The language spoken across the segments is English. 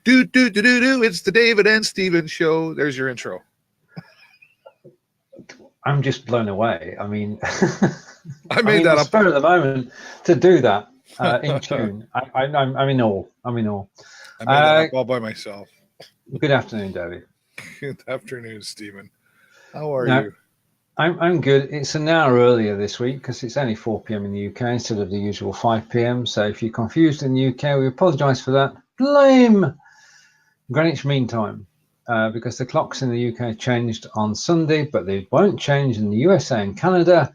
It's the David and Steven show. There's your intro. I'm just blown away. I mean, I made that the up. spur of the moment to do that in tune. I'm in awe. I'm in awe. I made that up all by myself. Good afternoon, David. Good afternoon, Stephen. How are you? I'm good. It's an hour earlier this week because it's only 4 p.m. in the UK instead of the usual 5 p.m. So if you're confused in the UK, we apologise for that. Blame Greenwich Mean Time because the clocks in the UK changed on Sunday, but they won't change in the USA and Canada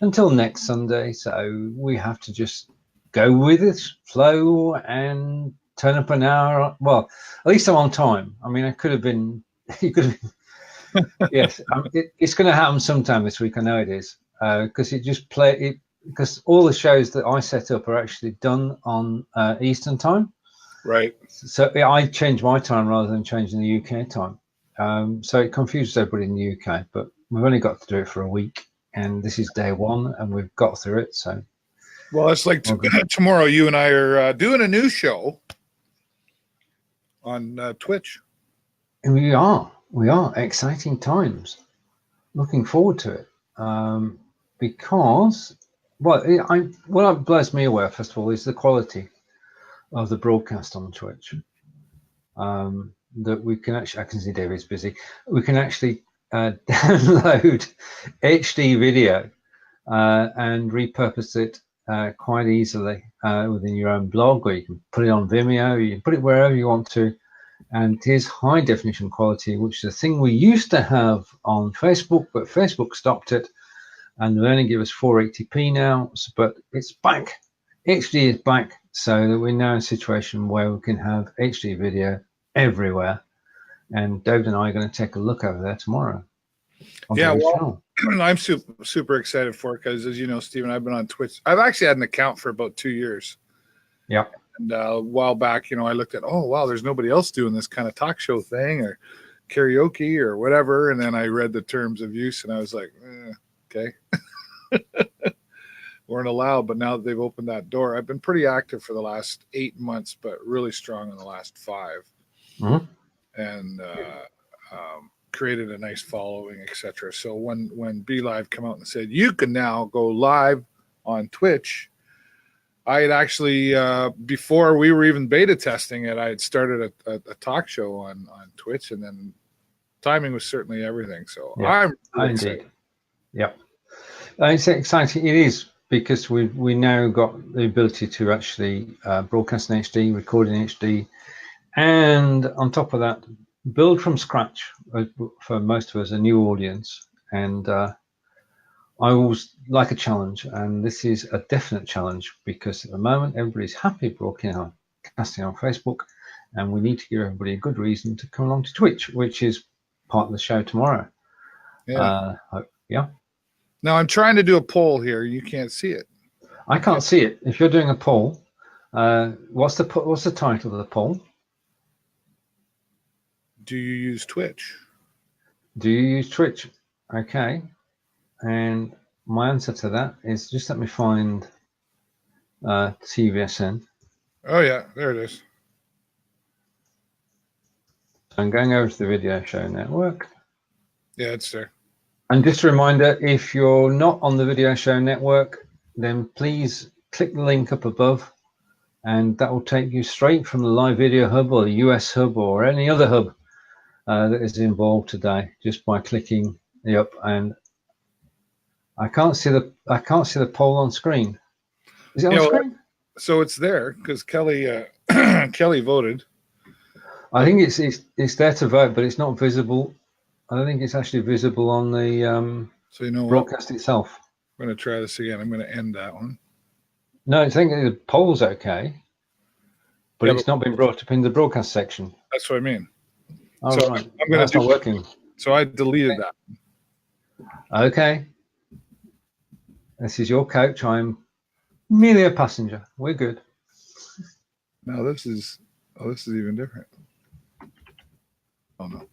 until next Sunday. So we have to just go with it, flow, and turn up an hour. Well, at least I'm on time. I mean, I could have been. You could have been. Yes, it's going to happen sometime this week. I know it is because because all the shows that I set up are actually done on Eastern time. Right. So I change my time rather than changing the UK time. So it confuses everybody in the UK. But we've only got to do it for a week, and this is day one, and we've got through it. So, well, it's like tomorrow. You and I are doing a new show on Twitch. And we are exciting times. Looking forward to it because, what blows me away first of all is the quality of the broadcast on Twitch. That we can actually, I can see David's busy. We can actually download HD video and repurpose it quite easily within your own blog, or you can put it on Vimeo. You can put it wherever you want to. And it is high definition quality, which is a thing we used to have on Facebook, but Facebook stopped it, and they only give us 480p now. But it's back. HD is back, so that we're now in a situation where we can have HD video everywhere. And David and I are going to take a look over there tomorrow. Yeah, well, I'm super excited for it because, as you know, Stephen, I've been on Twitch. I've actually had an account for about 2 years. Yeah. And a while back, I looked at, oh, wow, there's nobody else doing this kind of talk show thing or karaoke or whatever. And then I read the terms of use and I was like, okay. Weren't allowed. But now that they've opened that door, I've been pretty active for the last 8 months, but really strong in the last 5. Mm-hmm. And created a nice following, etc. So when Be Live come out and said, you can now go live on Twitch, I had actually, before we were even beta testing it, I had started a talk show on Twitch, and then timing was certainly everything. So yeah, I'm really excited. Yeah, it's exciting. It is because we now got the ability to actually broadcast in HD, record in HD, and on top of that, build from scratch for most of us a new audience. And I always like a challenge, and this is a definite challenge because at the moment everybody's happy broadcasting on Facebook, and we need to give everybody a good reason to come along to Twitch, which is part of the show tomorrow. Yeah. Yeah. Now I'm trying to do a poll here. You can't see it. I can't see it. If you're doing a poll, what's the title of the poll? Do you use Twitch? Do you use Twitch? Okay. And my answer to that is just let me find TVSN. Oh, yeah, there it is. I'm going over to the Video Show Network. Yeah, it's there. And just a reminder, if you're not on the Video Show Network, then please click the link up above, and that will take you straight from the Live Video Hub or the US Hub or any other hub that is involved today, just by clicking the up. And I can't see the poll on screen. Is it on screen? So it's there because Kelly Kelly voted. I think it's there to vote, but it's not visible. I don't think it's actually visible on the broadcast itself. I'm going to try this again. I'm going to end that one. No, I think the poll's okay, but it's not been brought up in the broadcast section. That's what I mean. Oh, so right. That's not working. So I deleted that. Okay. This is your coach. I'm merely a passenger. We're good. Now this is even different. Oh no.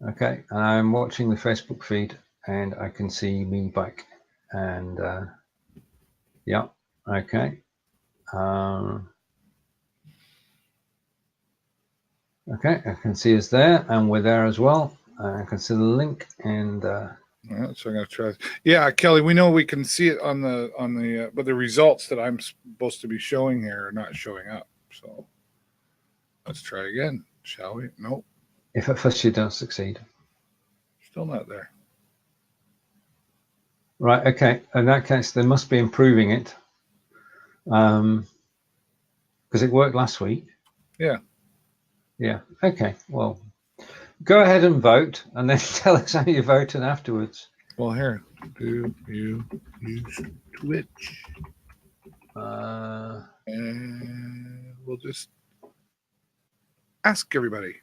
Okay, I'm watching the Facebook feed and I can see me back. And yeah, okay. Okay, I can see us there, and we're there as well. I can see the link, and Yeah, so I'm gonna try. Yeah, Kelly, we know we can see it on the, but the results that I'm supposed to be showing here are not showing up. So let's try again, shall we? Nope, if at first you don't succeed. still not there. Right, okay. In that case, they must be improving it, because it worked last week. Yeah. Yeah, okay. Well, go ahead and vote, and then tell us how you voted afterwards. Well, here, do you use Twitch? And we'll just ask everybody.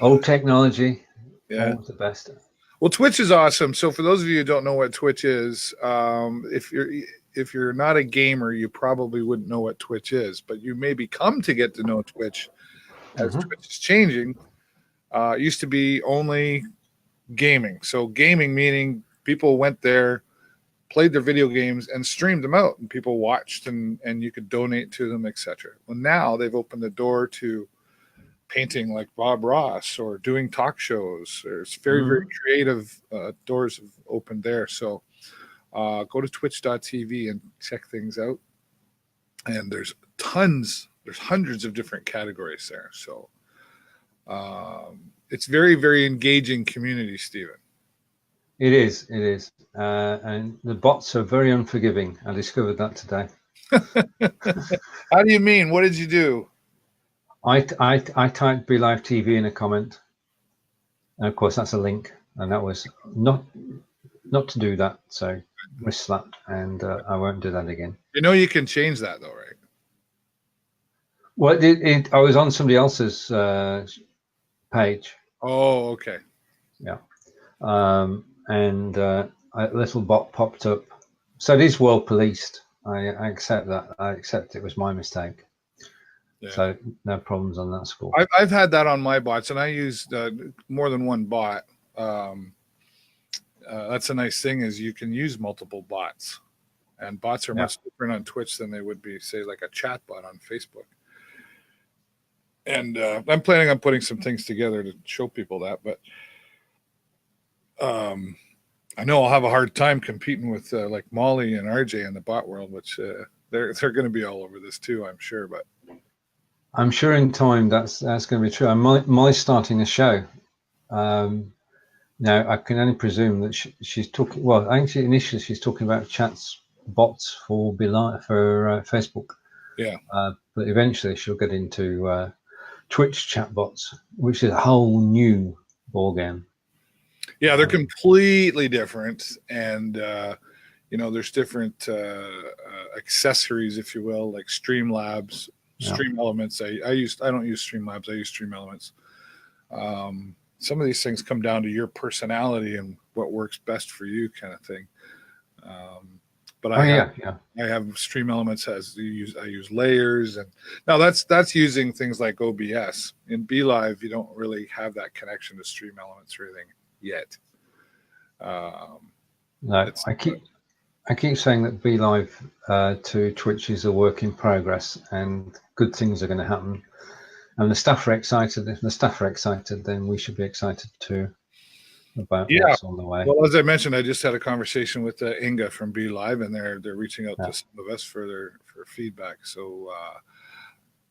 Old technology, Yeah. always the best. Well, Twitch is awesome. So for those of you who don't know what Twitch is, if you're not a gamer, you probably wouldn't know what Twitch is, but you maybe come to get to know Twitch as Twitch is changing. It used to be only gaming. So gaming meaning people went there, played their video games, and streamed them out, and people watched, and you could donate to them, etc. Well, now they've opened the door to painting like Bob Ross or doing talk shows. There's very creative doors have opened there. So go to twitch.tv and check things out. And there's hundreds of different categories there. So it's very engaging community, Stephen. It is. And the bots are very unforgiving. I discovered that today. How do you mean? What did you do? I typed Be Live TV in a comment, and of course that's a link, and that was not to do that. So risk that, and I won't do that again. You know you can change that though, right? Well, I was on somebody else's page. Oh, okay. Yeah, and a little bot popped up. So it is well policed. I accept that. I accept it was my mistake. Yeah. So no problems on that score. I've had that on my bots, and I used more than one bot. That's a nice thing is you can use multiple bots, and bots are much different on Twitch than they would be, say, like a chat bot on Facebook. And I'm planning on putting some things together to show people that, but I know I'll have a hard time competing with like Molly and RJ in the bot world, which they're going to be all over this too, I'm sure. But I'm sure in time that's going to be true. I'm starting a show. Now I can only presume that she's talking. Well, actually, initially she's talking about chats bots for Facebook. Yeah. But eventually she'll get into Twitch chat bots, which is a whole new ballgame. Yeah, they're completely different, and there's different accessories, if you will, like Streamlabs. Stream Elements. I don't use Streamlabs. I use Stream Elements. Some of these things come down to your personality and what works best for you, kind of thing. But I have Stream Elements I use layers, and now that's using things like OBS. In Be Live, you don't really have that connection to Stream Elements or anything yet. No, I keep saying that Be Live to Twitch is a work in progress, and good things are going to happen. And the staff are excited. If the staff are excited, then we should be excited too about what's on the way. Well, as I mentioned, I just had a conversation with Inga from Be Live, and they're reaching out to some of us for feedback. So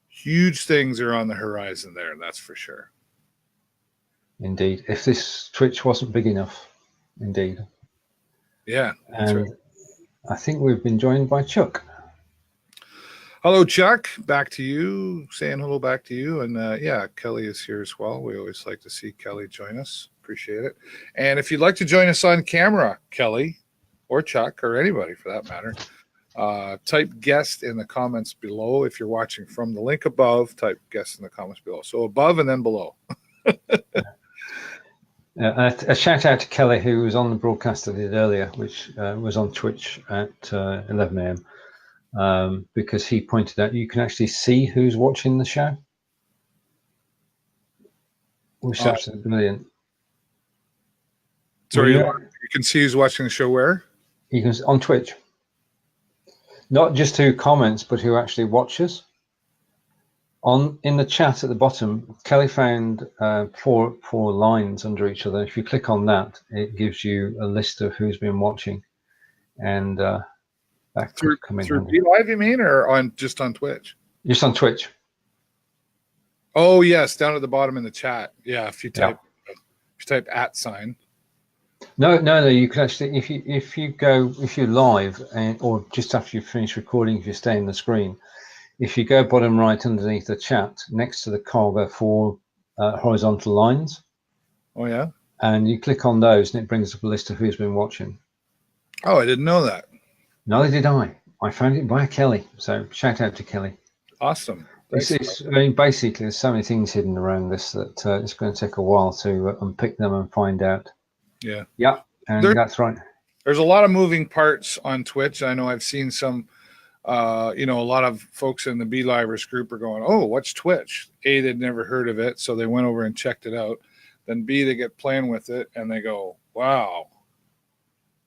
huge things are on the horizon there, that's for sure. Indeed. If this Twitch wasn't big enough, indeed. Yeah, that's right. I think we've been joined by Chuck. Hello, Chuck. Back to you. Saying hello back to you. And Kelly is here as well. We always like to see Kelly join us. Appreciate it. And if you'd like to join us on camera, Kelly or Chuck or anybody for that matter, type guest in the comments below. If you're watching from the link above, type guest in the comments below. So above and then below. A shout out to Kelly, who was on the broadcast I did earlier, which was on Twitch at 11 a.m. Because he pointed out you can actually see who's watching the show, which is absolutely brilliant. Sorry, you can see who's watching the show where? You can on Twitch. Not just who comments, but who actually watches. In the chat at the bottom, Kelly found four lines under each other. If you click on that, it gives you a list of who's been watching, and that could come in through handy. BeLive, you mean, or just on Twitch? Just on Twitch. Oh yes, down at the bottom in the chat. Yeah, if you type @. No. You can actually, if you're live or just after you finish recording, if you stay in the screen, if you go bottom right underneath the chat, next to the cog are 4 horizontal lines. Oh yeah. And you click on those, and it brings up a list of who's been watching. Oh, I didn't know that. Neither did I. I found it by Kelly. So shout out to Kelly. Awesome. I mean, basically, there's so many things hidden around this that it's going to take a while to unpick them and find out. Yeah. Yeah, and that's right. There's a lot of moving parts on Twitch. I know I've seen some, a lot of folks in the BeLivers group are going, oh, what's Twitch? A, they'd never heard of it, so they went over and checked it out. Then B, they get playing with it, and they go, wow,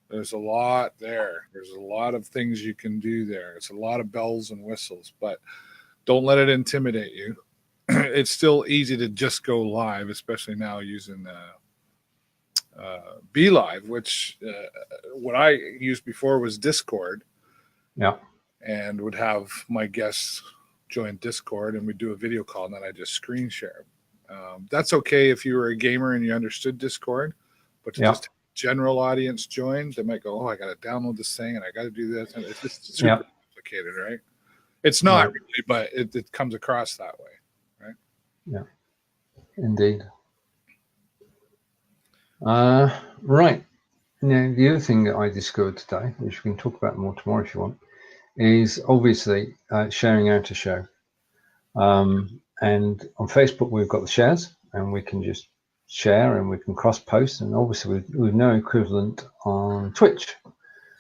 there's a lot there. There's a lot of things you can do there. It's a lot of bells and whistles, but don't let it intimidate you. It's still easy to just go live, especially now using BeLive, which what I used before was Discord. Yeah. And would have my guests join Discord, and we'd do a video call, and then I just screen share. That's okay if you were a gamer and you understood Discord, but to just have a general audience join, they might go, oh, I got to download this thing, and I got to do this. And it's just super complicated, right? It's not really, but it comes across that way, right? Yeah, indeed. Right. Now, the other thing that I discovered today, which we can talk about more tomorrow if you want, is obviously sharing out a show. And on Facebook, we've got the shares, and we can just share and we can cross post. And obviously, we've no equivalent on Twitch.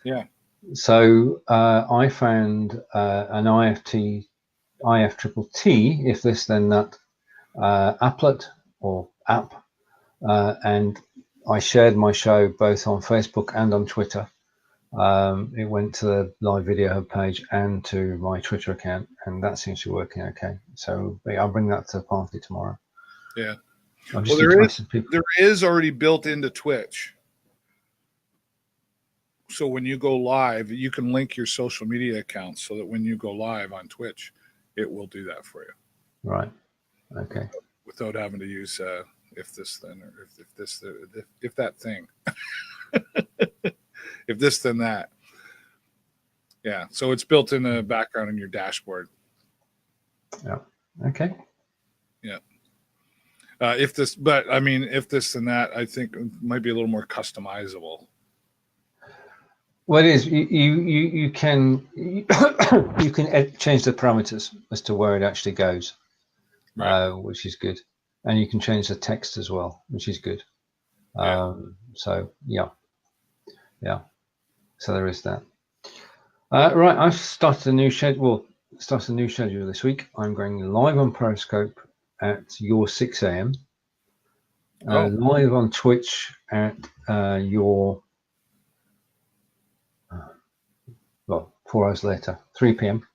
Yeah. So I found an IFTTT, if this then that applet or app, and I shared my show both on Facebook and on Twitter. It went to the live video hub page and to my Twitter account, and that seems to be working okay. So I'll bring that to the party tomorrow. Yeah. Well, there is already built into Twitch. So when you go live, you can link your social media accounts so that when you go live on Twitch, it will do that for you. Right. Okay. Without having to use if this then or if that thing. If this then that. Yeah. So it's built in the background in your dashboard. Yeah. Okay. Yeah. If this then that, I think might be a little more customizable. Well, it is. You can you can change the parameters as to where it actually goes, right. Which is good, and you can change the text as well, which is good. So yeah. So there is that. Right, I've started a new schedule. This week. I'm going live on Periscope at your 6 a.m. Live on Twitch at your 4 hours later, 3 p.m.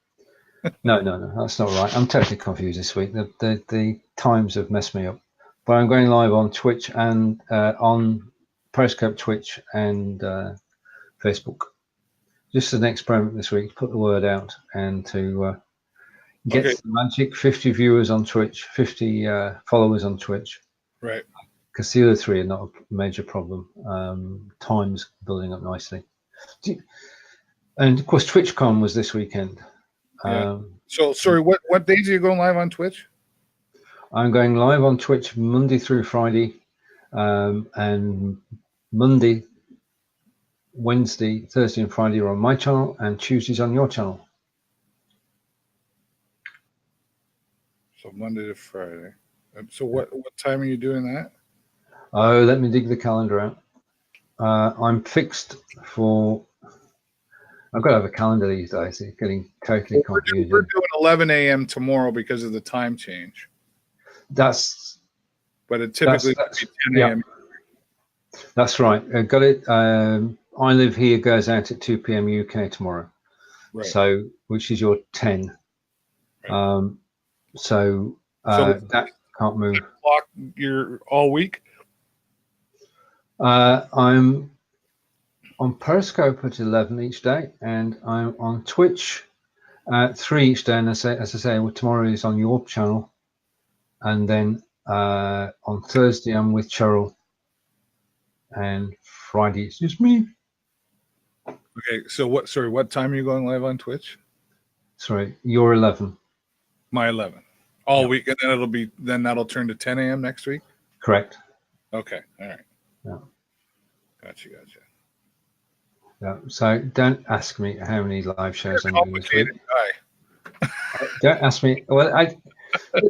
No, that's not right. I'm totally confused this week. The times have messed me up. But I'm going live on Twitch and on Periscope, Twitch, and Facebook. Just an experiment this week to put the word out and to get the magic 50 viewers on Twitch, 50 followers on Twitch. Right. Because the other 3 are not a major problem. Time's building up nicely. And of course, TwitchCon was this weekend. So, sorry, what days are you going live on Twitch? I'm going live on Twitch Monday through Friday, and Monday, Wednesday, Thursday, and Friday are on my channel, and Tuesdays on your channel. So Monday to Friday. So what time are you doing that? Oh, let me dig the calendar out. I'm fixed for. I've got to have a calendar these days. It's getting totally confusing. We're doing 11 a.m. tomorrow because of the time change. But it typically would be 10 a.m. Yeah. That's right. I got it. I Live Here goes out at 2 p.m. UK tomorrow. Right. So, which is your 10. Right. So So that can't move. block your all week. I'm on Periscope at 11 each day, and I'm on Twitch at 3 each day. And as I say, well, tomorrow is on your channel, and then on Thursday I'm with Cheryl, and Friday it's just me. Okay. So what? Sorry, what time are you going live on Twitch? Sorry, you're 11. My 11 all Yep. week, and then that'll turn to 10 a.m. next week. Correct. Okay. All right. Yeah. Gotcha. Yeah. So don't ask me how many live shows I'm doing this week. Complicated guy. Don't ask me. Well,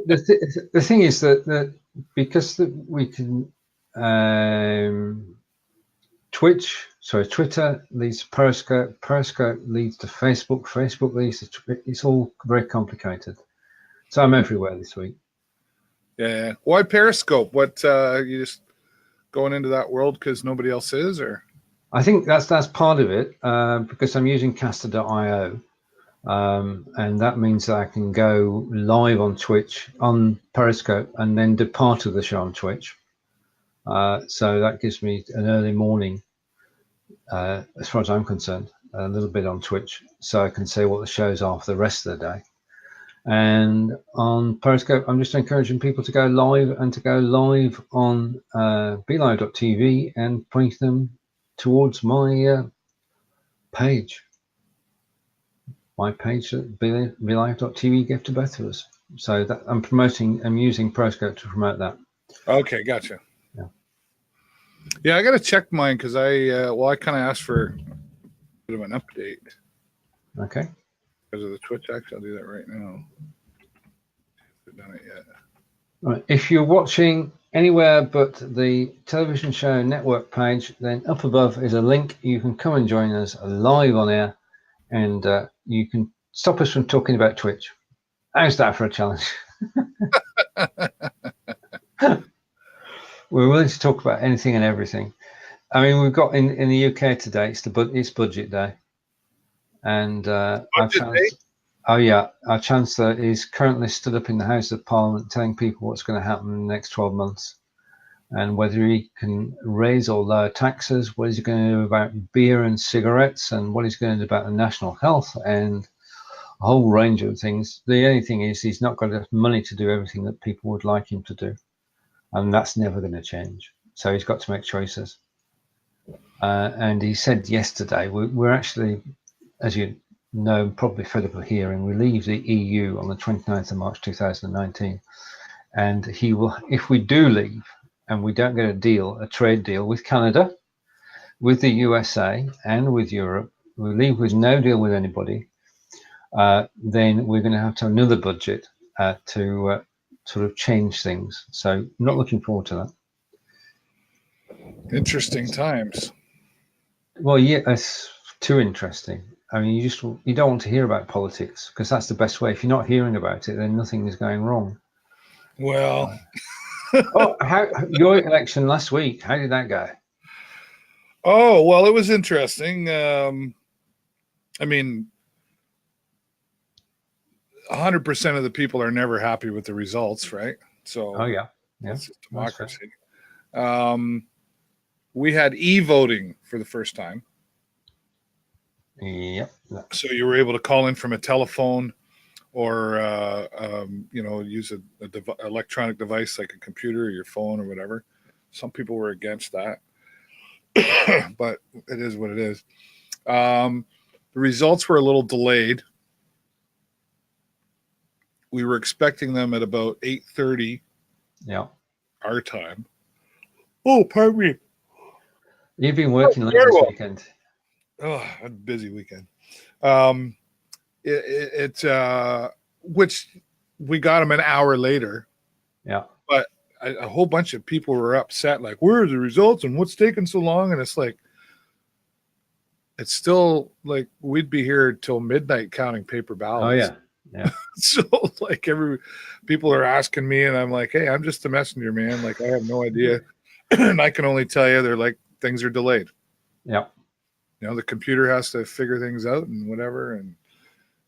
the thing is that because we can Twitter leads to Periscope, Periscope leads to Facebook, Facebook leads to it's all very complicated. So I'm everywhere this week. Yeah. Why Periscope? What you just going into that world because nobody else is, or? I think that's part of it because I'm using caster.io. And that means that I can go live on Twitch, on Periscope, and then do part of the show on Twitch. So that gives me an early morning, as far as I'm concerned, a little bit on Twitch, so I can say what the shows are for the rest of the day. And on Periscope, I'm just encouraging people to go live and to go live on BeLive.tv and point them towards my page. My page at BeLive.tv gave to both of us. So that I'm using Periscope to promote that. Okay, gotcha. Yeah. Yeah, I got to check mine because I kind of asked for a bit of an update. Okay. Because of the Twitch. Actually, I'll do that right now. I've done it yet. Right. If you're watching anywhere but the television show network page, then up above is a link. You can come and join us live on air, and you can stop us from talking about Twitch. How's that for a challenge? We're willing to talk about anything and everything. I mean, we've got in the UK today, it's budget day. And our Chancellor is currently stood up in the House of Parliament telling people what's going to happen in the next 12 months and whether he can raise or lower taxes, what he's going to do about beer and cigarettes, and what he's going to do about the national health and a whole range of things. The only thing is he's not got enough money to do everything that people would like him to do. And that's never going to change. So he's got to make choices. And he said yesterday, we're actually, as you know, probably fed up of hearing, we leave the EU on the 29th of March 2019. And he will, if we do leave and we don't get a trade deal with Canada, with the USA and with Europe, we leave with no deal with anybody, then we're going to have another budget to sort of change things. So not looking forward to that. Interesting times. Well, yeah, it's too interesting. I mean, you don't want to hear about politics because that's the best way. If you're not hearing about it, then nothing is going wrong. Well, Your election last week, how did that go? Oh, well, it was interesting. I mean, 100% of the people are never happy with the results, right? So, that's just democracy. We had e-voting for the first time. Yep. So you were able to call in from a telephone or, use an electronic device like a computer or your phone or whatever. Some people were against that, but it is what it is. The results were a little delayed. We were expecting them at about 8:30. Yeah. Our time. Oh, pardon me. You've been working late this weekend. Oh, a busy weekend. Which we got them an hour later. Yeah. But a whole bunch of people were upset, like, where are the results and what's taking so long? And it's like, it's still like we'd be here till midnight counting paper ballots. Oh, yeah. Yeah. So like people are asking me, and I'm like, hey, I'm just a messenger, man. Like, I have no idea. And I can only tell you they're like, things are delayed. Yeah. The computer has to figure things out and whatever. And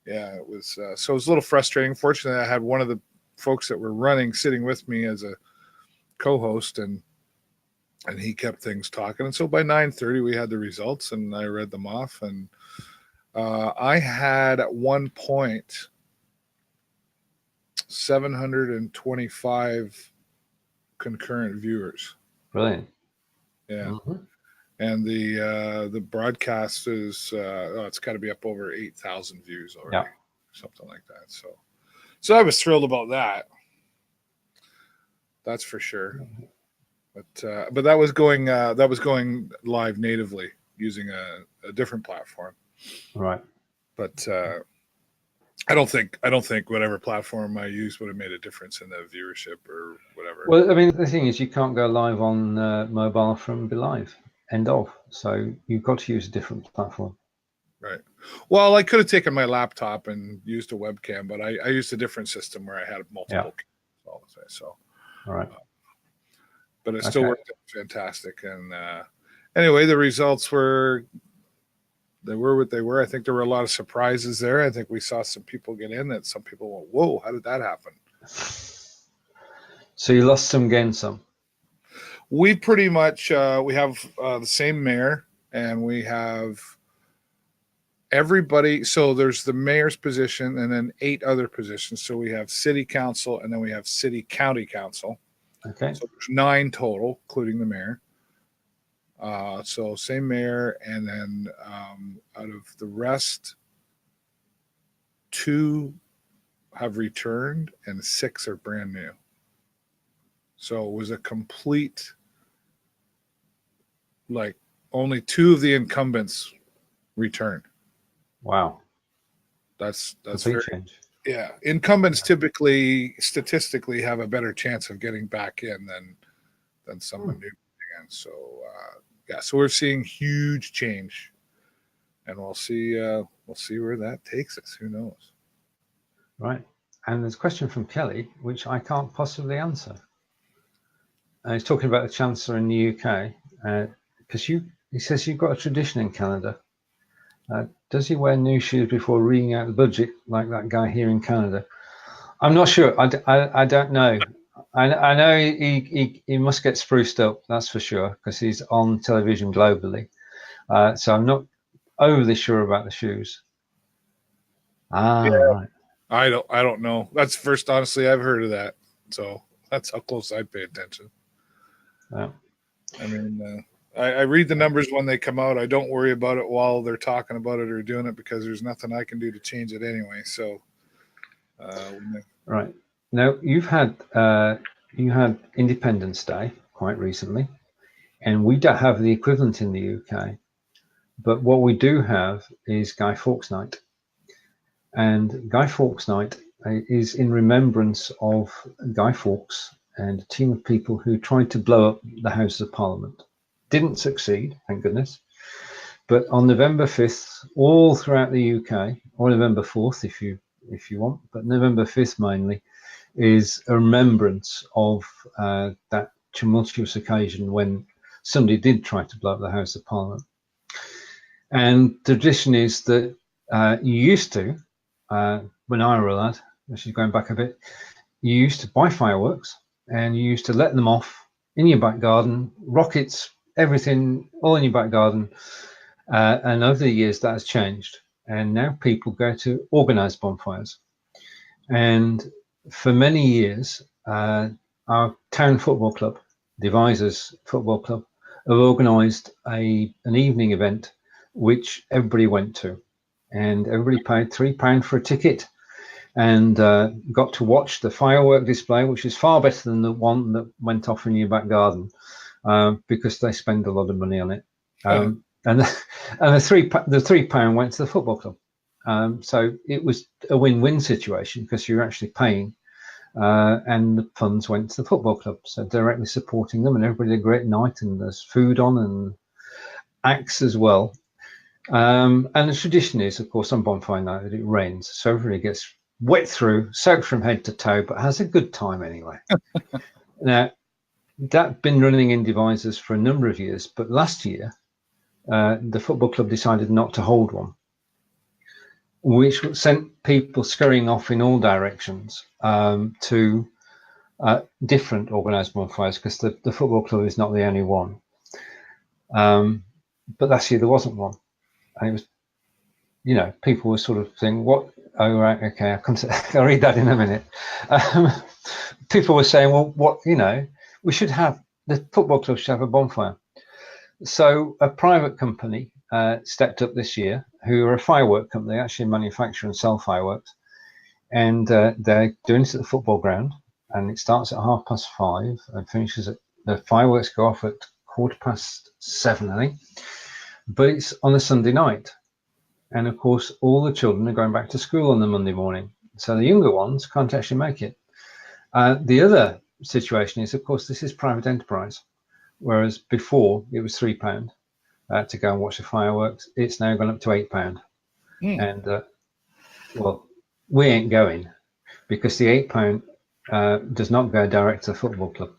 yeah, it was, so it was a little frustrating. Fortunately, I had one of the folks that were running sitting with me as a co-host, and he kept things talking. And so by 9:30 we had the results, and I read them off, and I had at one point 725 concurrent viewers. Brilliant. Yeah. Mm-hmm. And the broadcast is it's got to be up over 8,000 views already, something like that. So I was thrilled about that. That's for sure. But that was going live natively using a different platform. Right. But I don't think whatever platform I used would have made a difference in the viewership or whatever. Well, I mean, the thing is, you can't go live on mobile from Be Live. End of. So you've got to use a different platform. Right. Well, I could have taken my laptop and used a webcam, but I used a different system where I had multiple cams. So. All right. But it still worked out fantastic. And anyway, the results were what they were. I think there were a lot of surprises there. I think we saw some people get in that some people went, whoa, how did that happen? So you lost some, gained some. We pretty much we have the same mayor, and we have everybody. So there's the mayor's position and then 8 other positions. So we have city council, and then we have county council. Okay. So there's 9 total, including the mayor. So same mayor, and then out of the rest, 2 have returned and 6 are brand new. So it was a complete, like, only 2 of the incumbents returned. Wow. That's very change. Yeah. Incumbents typically, statistically, have a better chance of getting back in than someone new again. So so we're seeing huge change, and we'll see where that takes us. Who knows? Right. And there's a question from Kelly, which I can't possibly answer. He's talking about the Chancellor in the UK, because he says you've got a tradition in Canada. Does he wear new shoes before reading out the budget like that guy here in Canada? I'm not sure. I don't know. I know he must get spruced up, that's for sure, because he's on television globally. So I'm not overly sure about the shoes. Right. I don't know. That's the first, honestly, I've heard of that. So that's how close I pay attention. Yeah. I mean, I read the numbers when they come out. I don't worry about it while they're talking about it or doing it, because there's nothing I can do to change it anyway. So, right. Now you had Independence Day quite recently, and we don't have the equivalent in the UK. But what we do have is Guy Fawkes Night, and Guy Fawkes Night is in remembrance of Guy Fawkes and a team of people who tried to blow up the Houses of Parliament. Didn't succeed, thank goodness. But on November 5th, all throughout the UK, or November 4th if you want, but November 5th mainly, is a remembrance of that tumultuous occasion when somebody did try to blow up the House of Parliament. And the tradition is that you used to, when I were a lad, which is going back a bit, you used to buy fireworks and you used to let them off in your back garden, rockets, everything, all in your back garden. And over the years that has changed. And now people go to organized bonfires. And for many years, our town football club, Devisers Football Club, have organised an evening event which everybody went to, and everybody paid £3 for a ticket and got to watch the firework display, which is far better than the one that went off in your back garden, because they spend a lot of money on it. And the £3 went to the football club. So it was a win-win situation because you're actually paying, and the funds went to the football club, so directly supporting them, and everybody had a great night, and there's food on and acts as well. And the tradition is, of course, on bonfire night that it rains, so everybody gets wet through, soaked from head to toe, but has a good time anyway. Now, that's been running in Devisers for a number of years, but last year, the football club decided not to hold one. which sent people scurrying off in all directions to different organised bonfires, because the football club is not the only one. But last year there wasn't one, and it was, people were sort of saying, "What? Oh, right, okay, I'll read that in a minute." People were saying, "Well, what? We should have the football club should have a bonfire." So a private company stepped up this year, who are a firework company. They actually manufacture and sell fireworks, and they're doing it at the football ground. And it starts at 5:30 and finishes at, the fireworks go off at 7:15, I think. But it's on a Sunday night. And of course, all the children are going back to school on the Monday morning. So the younger ones can't actually make it. The other situation is, of course, this is private enterprise. Whereas before it was £3 to go and watch the fireworks. It's now gone up to £8. And, well, we ain't going, because the £8 does not go direct to the football club.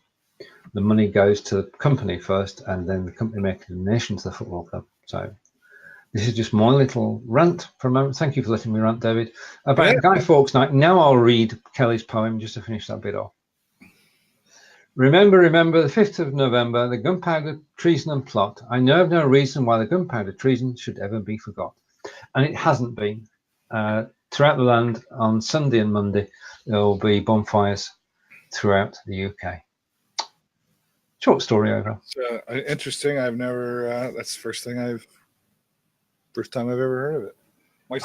The money goes to the company first, and then the company makes a donation to the football club. So this is just my little rant for a moment. Thank you for letting me rant, David, about Guy Fawkes Night. Now I'll read Kelly's poem just to finish that bit off. Remember, the 5th of November, the gunpowder treason and plot. I know of no reason why the gunpowder treason should ever be forgot. And it hasn't been. Throughout the land on Sunday and Monday, there will be bonfires throughout the UK. Short story over. It's interesting. I've never. That's the first time I've ever heard of it. My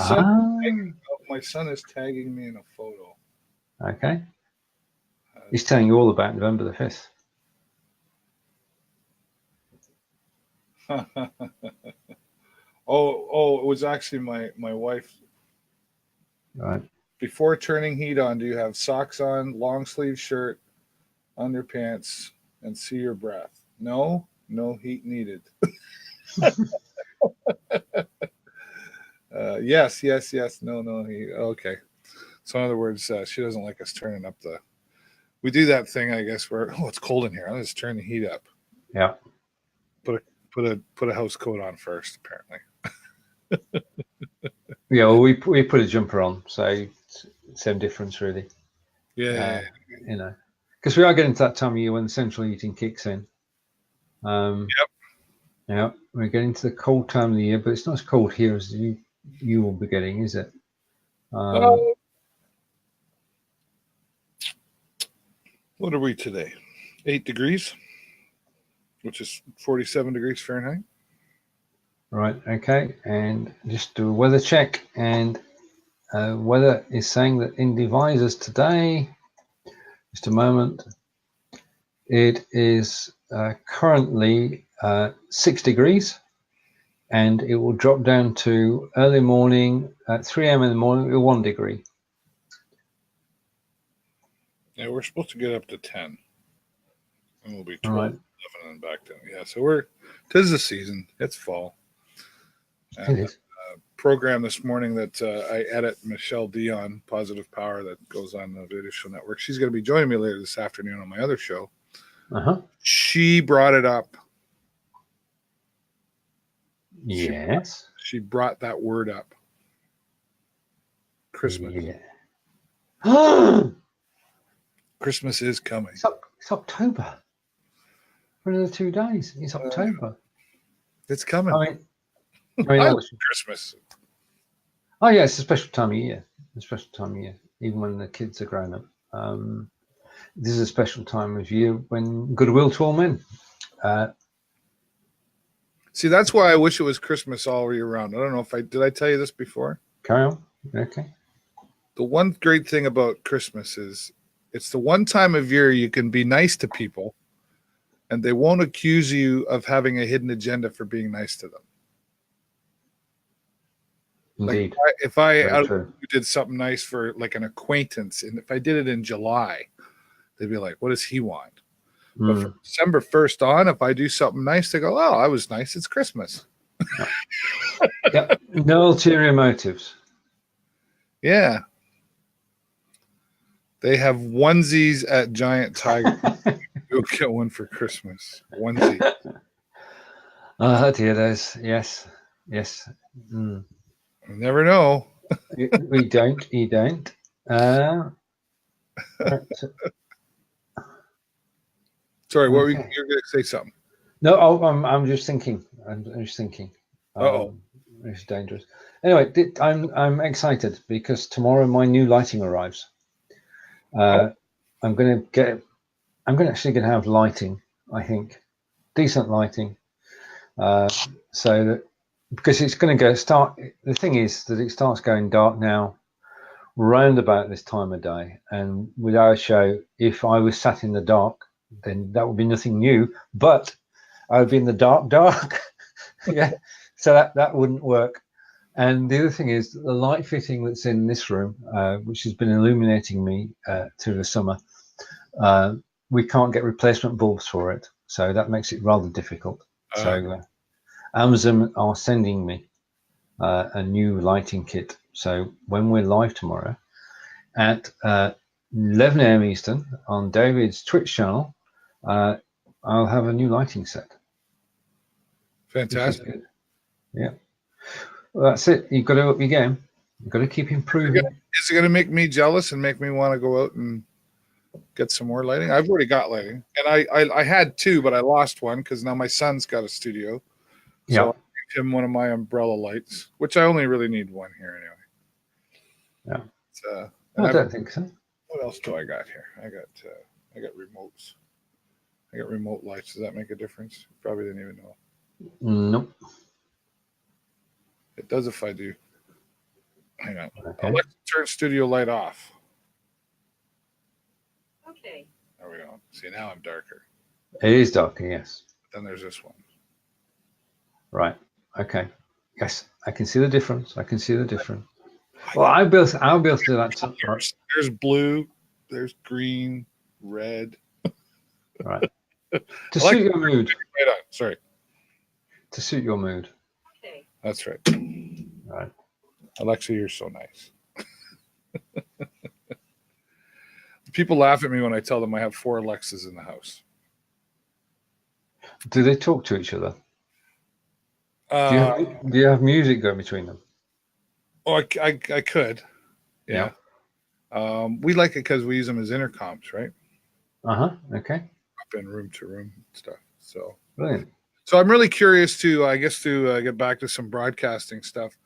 son is tagging me in a photo. Okay. He's telling you all about November the 5th. Oh, it was actually my wife. Right. Before turning heat on, do you have socks on, long sleeve shirt, underpants, and see your breath? No heat needed. Yes. No heat. Okay. So in other words, she doesn't like us turning up the. We do that thing, I guess, where it's cold in here. Let's turn the heat up. Yeah. Put a house coat on first, apparently. Yeah, well, we put a jumper on, so same difference really. Yeah. Because we are getting to that time of year when the central heating kicks in. Yep. Yeah, we're getting to the cold time of the year, but it's not as cold here as you will be getting, is it? What are we today? 8 degrees, which is 47 degrees Fahrenheit. Right, okay, and just do a weather check, and weather is saying that in Devizes today, just a moment, it is currently 6 degrees, and it will drop down to early morning at 3 a.m. in the morning at 1 degree. Yeah, we're supposed to get up to 10, and we'll be 12, right. 11, and back down. Yeah, so tis the season. It's fall. And, it is. Program this morning that I edit, Michelle Dion, Positive Power, that goes on the Video Show Network. She's going to be joining me later this afternoon on my other show. She brought it up. Yes. She brought that word up. Christmas. Yeah. Christmas is coming. It's October. For another 2 days. It's October. It's coming. I love Christmas. Oh yeah, it's a special time of year. Even when the kids are grown up. This is a special time of year when goodwill to all men. See, that's why I wish it was Christmas all year round. I don't know if did I tell you this before? Carry on. Okay. The one great thing about Christmas is it's the one time of year you can be nice to people, and they won't accuse you of having a hidden agenda for being nice to them. Indeed. Like if I did something nice for like an acquaintance, and if I did it in July, they'd be like, "What does he want?" But from December 1st on, if I do something nice, they go, "Oh, I was nice. It's Christmas." Yep. No ulterior motives. Yeah. They have onesies at Giant Tiger. You'll get one for Christmas. Onesie. Oh dear, those. Yes. You never know. We don't. You don't. Sorry, what were you Okay. were going to say something? No, I'm just thinking. I'm just thinking. Uh-oh. It's dangerous. Anyway, I'm excited because tomorrow my new lighting arrives. I'm going to actually going to have lighting. I think decent lighting. So that because it's going to start. The thing is that it starts going dark now, round about this time of day. And with our show, if I was sat in the dark, then that would be nothing new. But I would be in the dark. Yeah, so that wouldn't work. And the other thing is the light fitting that's in this room, which has been illuminating me through the summer, we can't get replacement bulbs for it, so that makes it rather difficult. So Amazon are sending me a new lighting kit. So when we're live tomorrow at 11 a.m. Eastern on David's Twitch channel, I'll have a new lighting set. Fantastic. Yeah. Well, that's it. You've got to up your game. You've got to keep improving. Is it going to make me jealous and make me want to go out and get some more lighting? I've already got lighting, and I had two, but I lost one because now my son's got a studio. So Yeah. I gave him one of my umbrella lights, which I only really need one here anyway. Yeah. I don't think so. What else do I got here? I got remotes. I got remote lights. Does that make a difference? Probably didn't even know. Nope. It does if I do. Hang on. Okay. Alexa, turn studio light off. Okay. There we go. See, now I'm darker. It is darker, yes. Then there's this one. Right. Okay. Yes, I can see the difference. I can see the difference. Well, I'll be able to do that. There's blue. There's green, red. Right. To suit your mood. Right on. Sorry. To suit your mood. Okay. That's right. Right. Alexa, you're so nice. People laugh at me when I tell them I have 4 Alexas in the house. Do they talk to each other? Do you have music going between them? Oh, I could. Yeah. We like it because we use them as intercoms, right? Okay. Up in room to room stuff. So Brilliant. So I'm really curious to, I guess, to get back to some broadcasting stuff.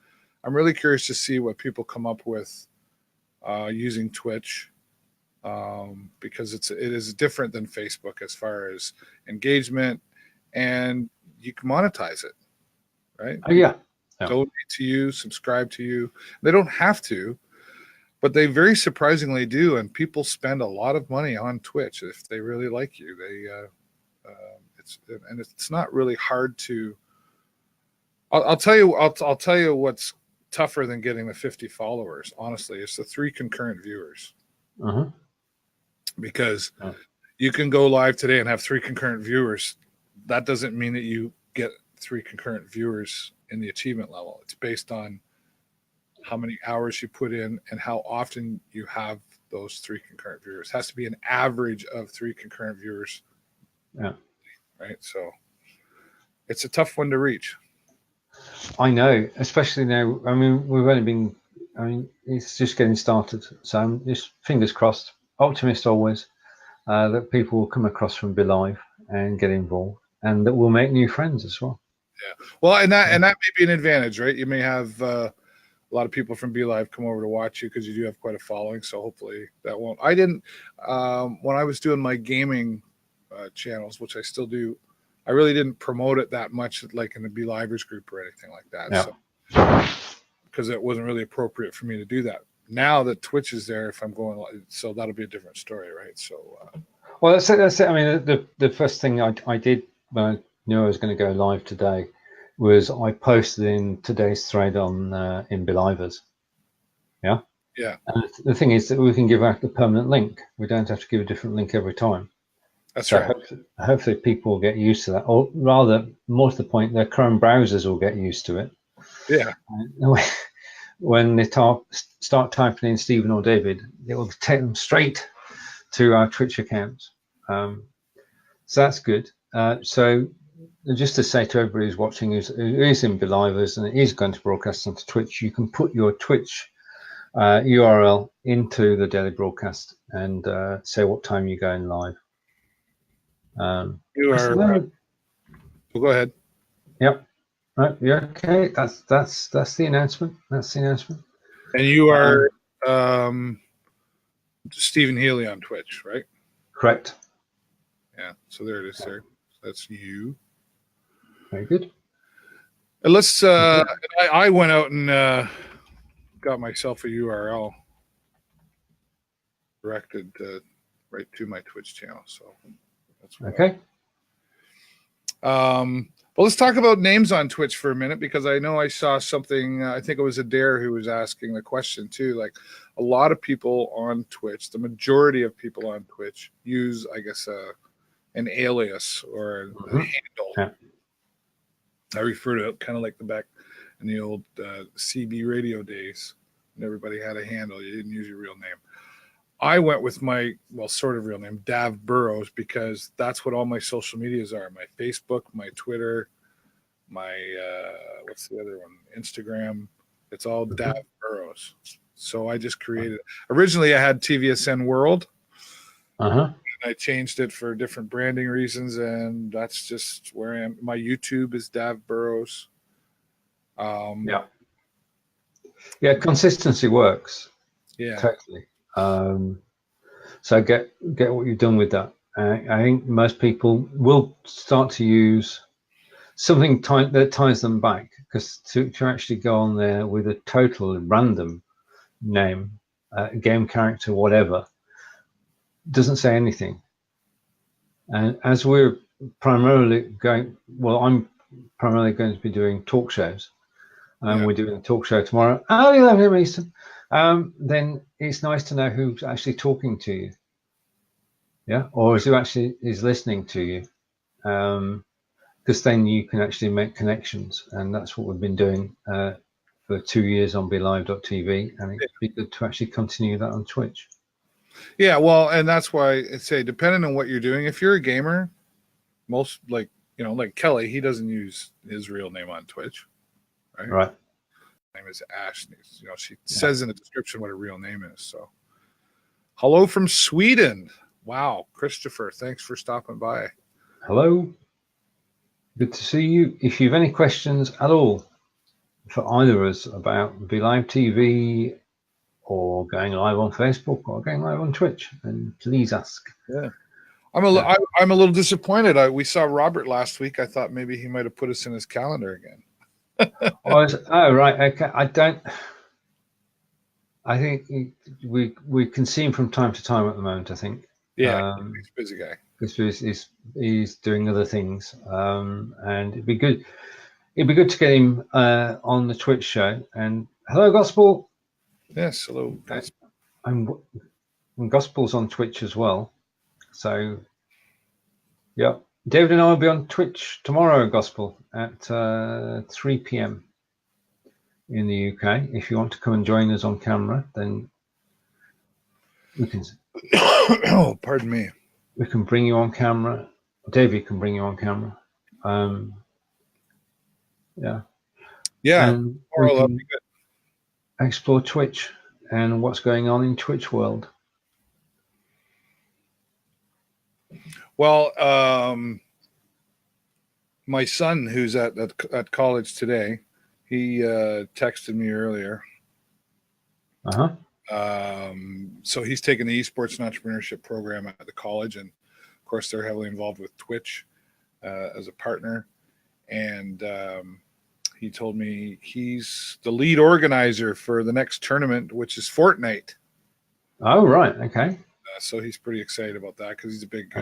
I'm really curious to see what people come up with using Twitch, because it is different than Facebook as far as engagement, and you can monetize it, right? Oh, yeah. Donate to you, subscribe to you. They don't have to, but they very surprisingly do, and people spend a lot of money on Twitch if they really like you. It's not really hard to. I'll tell you what's tougher than getting the 50 followers. Honestly, it's the 3 concurrent viewers. Because you can go live today and have 3 concurrent viewers. That doesn't mean that you get 3 concurrent viewers in the achievement level. It's based on how many hours you put in and how often you have those 3 concurrent viewers. It has to be an average of 3 concurrent viewers. Yeah. Right. So it's a tough one to reach. I know, especially now. I mean, it's just getting started. So I'm just fingers crossed, optimist always, that people will come across from Be Live and get involved, and that we'll make new friends as well. Yeah. Well, and that may be an advantage, right? You may have a lot of people from Be Live come over to watch you because you do have quite a following. So hopefully that won't. I didn't when I was doing my gaming channels, which I still do, I really didn't promote it that much, like in the Be Livers group or anything like that. Yeah. So, because it wasn't really appropriate for me to do that. Now that Twitch is there, if I'm going, so that'll be a different story, right? So, well, that's it. I mean, the first thing I did when I knew I was going to go live today was I posted in today's thread on in Be Livers. Yeah. Yeah. And the thing is that we can give out the permanent link. We don't have to give a different link every time. That's right. Hopefully people will get used to that, or rather, more to the point, their Chrome browsers will get used to it. Yeah. When they start typing in Stephen or David, it will take them straight to our Twitch accounts. So that's good. So just to say to everybody who's watching, who is in Belivers and is going to broadcast onto Twitch, you can put your Twitch URL into the daily broadcast and say what time you're going live. You are. Well, go ahead. Yep. Right. Yeah. Okay. That's the announcement. That's the announcement. And you are Stephen Healey on Twitch, right? Correct. Yeah. So there it is, there. That's you. Very good. And let's. I went out and got myself a URL directed right to my Twitch channel. So that's what okay. Well, let's talk about names on Twitch for a minute, because I know I saw something. I think it was Adair who was asking the question too. Like, a lot of people on Twitch, the majority of people on Twitch use, I guess, an alias or a handle. Yeah. I refer to it kind of like the back in the old CB radio days, when everybody had a handle. You didn't use your real name. I went with my, sort of real name, Dav Burrows, because that's what all my social medias are. My Facebook, my Twitter, my, what's the other one? Instagram. It's all Dav Burrows. So I just created, originally I had TVSN World. And I changed it for different branding reasons, and that's just where I am. My YouTube is Dav Burrows. Yeah, consistency works. Yeah, totally. So get what you've done with that. I think most people will start to use something that ties them back, because to actually go on there with a total random name, game character, whatever, doesn't say anything. And as we're primarily going, I'm primarily going to be doing talk shows, and we're doing a talk show tomorrow at 11 a.m. Eastern. Then it's nice to know who's actually talking to you, or who actually is listening to you, because then you can actually make connections, and that's what we've been doing for 2 years on BeLive.tv, and it'd be good to actually continue that on Twitch. Yeah, well, and that's why I say, depending on what you're doing, if you're a gamer, most like Kelly, he doesn't use his real name on Twitch, right? Right. Her name is Ash. She says in the description what her real name is. So, hello from Sweden. Wow, Christopher, thanks for stopping by. Hello. Good to see you. If you have any questions at all for either of us about BeLive TV, or going live on Facebook, or going live on Twitch, then please ask. Yeah, I'm a little disappointed. We saw Robert last week. I thought maybe he might have put us in his calendar again. Oh, right. Okay. I think we can see him from time to time at the moment, I think. Yeah, he's a busy guy. Because he's doing other things, and it'd be good to get him on the Twitch show. And hello, Gospel. Yes, hello. And Gospel's on Twitch as well. So, yeah, David and I will be on Twitch tomorrow, Gospel, at 3 p.m. in the UK. If you want to come and join us on camera, then we can. Oh, pardon me. We can bring you on camera. David can bring you on camera. Yeah. And we can explore Twitch and what's going on in Twitch world. Well, my son, who's at college today, he texted me earlier. So he's taking the esports and entrepreneurship program at the college, and of course they're heavily involved with Twitch as a partner. And he told me he's the lead organizer for the next tournament, which is Fortnite. Oh, right. Okay. So he's pretty excited about that, because he's a big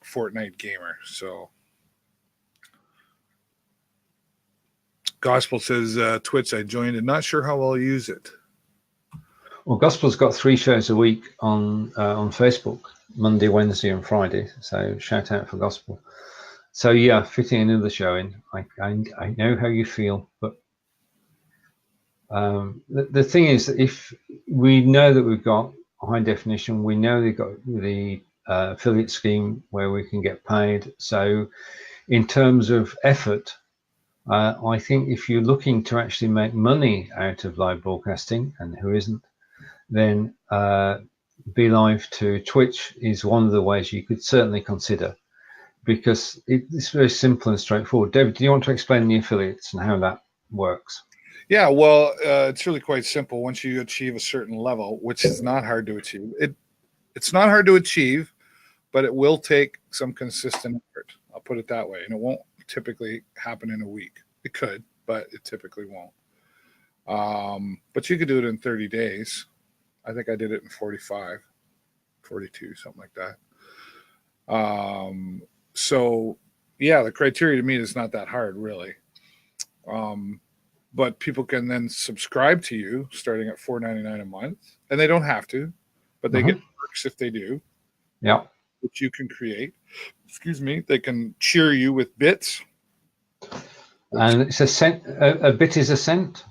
Fortnite gamer. So Gospel says Twitch, I joined and not sure how I'll use it. Well, Gospel's got 3 shows a week on Facebook, Monday, Wednesday, and Friday. So shout out for Gospel. So yeah, fitting another show in. I know how you feel, but the thing is, if we know that we've got high definition, we know they've got the affiliate scheme where we can get paid. So in terms of effort, I think if you're looking to actually make money out of live broadcasting, and who isn't, then Be Live to Twitch is one of the ways you could certainly consider, because it's very simple and straightforward. David, do you want to explain the affiliates and how that works? Yeah, well, it's really quite simple. Once you achieve a certain level, which is not hard to achieve, it's not hard to achieve, but it will take some consistent effort. I'll put it that way. And it won't typically happen in a week. It could, but it typically won't. But you could do it in 30 days. I think I did it in 45, 42, something like that. So, yeah, the criteria to meet is not that hard, really. But people can then subscribe to you starting at $4.99 a month. And they don't have to, but they get perks if they do. Yeah. Which you can create. Excuse me. They can cheer you with bits. And it's a cent. A bit is a cent.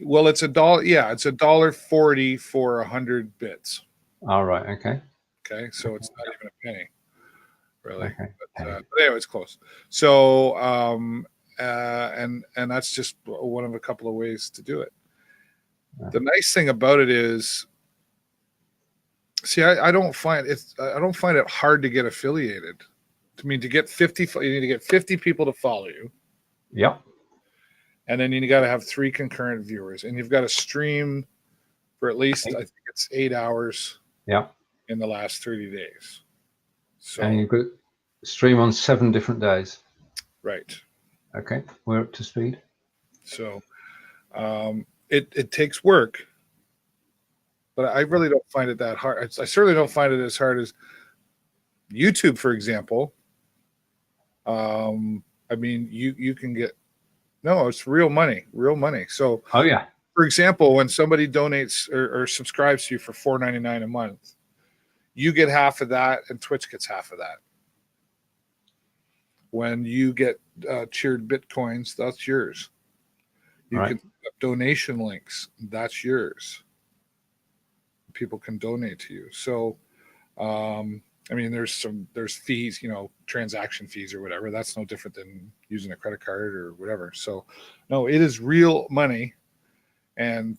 Well, it's $1. Yeah, it's $1.40 for 100 bits. All right. Okay. Okay, so it's not even a penny, really. Okay. But anyway, it's close. So, and that's just one of a couple of ways to do it. The nice thing about it is, see, I don't find it hard to get affiliated. I mean, to get 50, you need to get 50 people to follow you. Yep. And then you got to have 3 concurrent viewers, and you've got to stream for at least, I think it's 8 hours. Yeah. In the last 30 days. So, and you've got to stream on 7 different days. Right. Okay, we're up to speed. So it takes work, but I really don't find it that hard. I certainly don't find it as hard as YouTube, for example. I mean, you can get, no, it's real money. So, oh yeah. For example, when somebody donates or subscribes to you for $4.99 a month, you get half of that, and Twitch gets half of that. When you get cheered Bitcoins, that's yours. You can have donation links, that's yours. People can donate to you. So, I mean, there's fees, transaction fees or whatever. That's no different than using a credit card or whatever. So, no, it is real money, and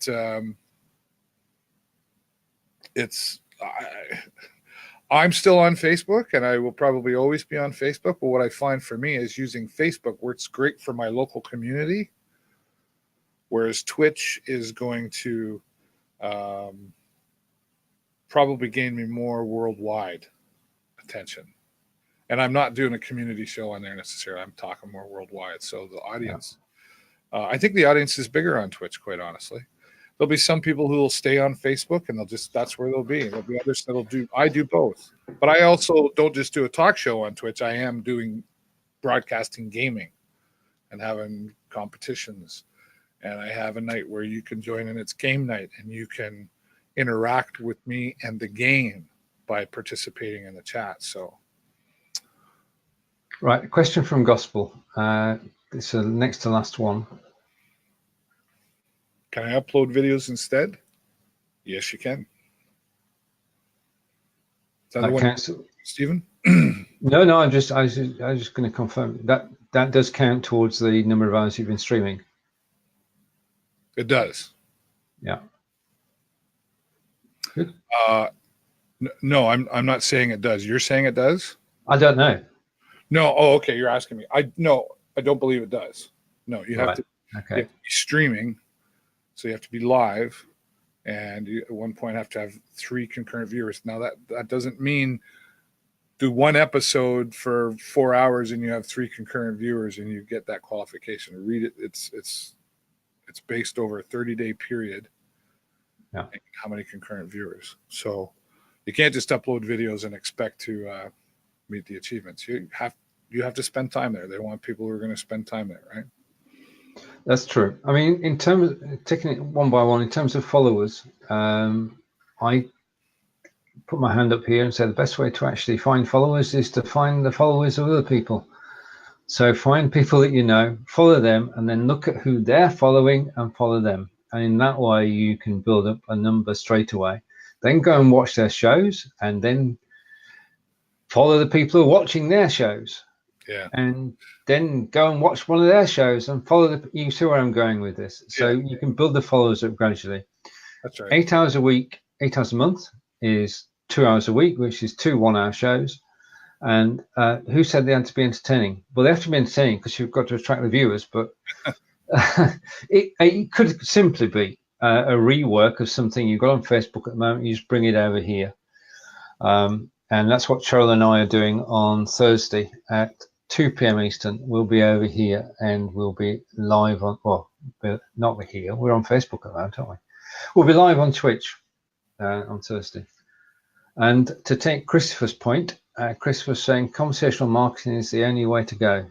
I'm still on Facebook, and I will probably always be on Facebook. But what I find for me is using Facebook, where it's great for my local community, whereas Twitch is going to probably gain me more worldwide attention. And I'm not doing a community show on there necessarily. I'm talking more worldwide. So the audience, I think the audience is bigger on Twitch, quite honestly. There'll be some people who will stay on Facebook, and that's where they'll be. There'll be others I do both. But I also don't just do a talk show on Twitch. I am doing broadcasting gaming and having competitions. And I have a night where you can join, and it's game night, and you can interact with me and the game by participating in the chat. So, right, a question from Gospel. It's the next to last one. Can I upload videos instead? Yes, you can. Is that the one, Stephen? No. I was just going to confirm that does count towards the number of hours you've been streaming. It does. Yeah. Good. No, I'm not saying it does. You're saying it does? I don't know. No. Oh, okay. You're asking me. I don't believe it does. No, you have to. Okay. You have to be streaming. So you have to be live, and you at one point have to have 3 concurrent viewers. Now that doesn't mean do one episode for 4 hours and you have 3 concurrent viewers and you get that qualification. Read it. It's based over a 30-day period. Yeah. And how many concurrent viewers? So you can't just upload videos and expect to meet the achievements. You have to spend time there. They want people who are going to spend time there, right? That's true. I mean, in terms of taking it one by one, in terms of followers, I put my hand up here and say the best way to actually find followers is to find the followers of other people. So find people that you know, follow them, and then look at who they're following and follow them. And in that way, you can build up a number straight away. Then go and watch their shows, and then follow the people who are watching their shows. Yeah. And then go and watch one of their shows and follow the. You see where I'm going with this. So you can build the followers up gradually. That's right. 8 hours a week, 8 hours a month is 2 hours a week, which is 2 1-hour shows. And who said they had to be entertaining? Well, they have to be entertaining because you've got to attract the viewers. But it could simply be a rework of something you've got on Facebook at the moment. You just bring it over here. And that's what Cheryl and I are doing on Thursday at 2 p.m. Eastern. We'll be over here and we'll be live on, well, not here. We're on Facebook at the moment, aren't we? We'll be live on Twitch on Thursday. And to take Christopher's point, Christopher's saying conversational marketing is the only way to go.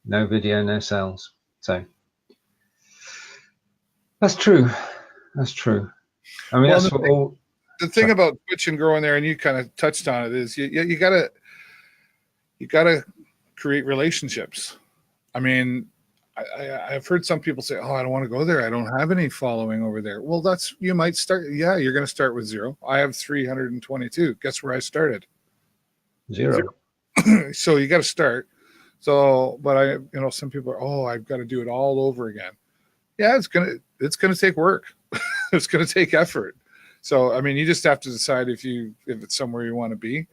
No video, no sales. So that's true. That's true. I mean, that's what all. The thing about Twitch and growing there, and you kind of touched on it, is you gotta create relationships. I mean, I've heard some people say, "Oh, I don't want to go there. I don't have any following over there." Well, you might start. Yeah, you're going to start with 0. I have 322. Guess where I started? 0. So you got to start. So, but some people are, "Oh, I've got to do it all over again." Yeah, it's gonna take work. It's gonna take effort. So, I mean, you just have to decide if it's somewhere you want to be.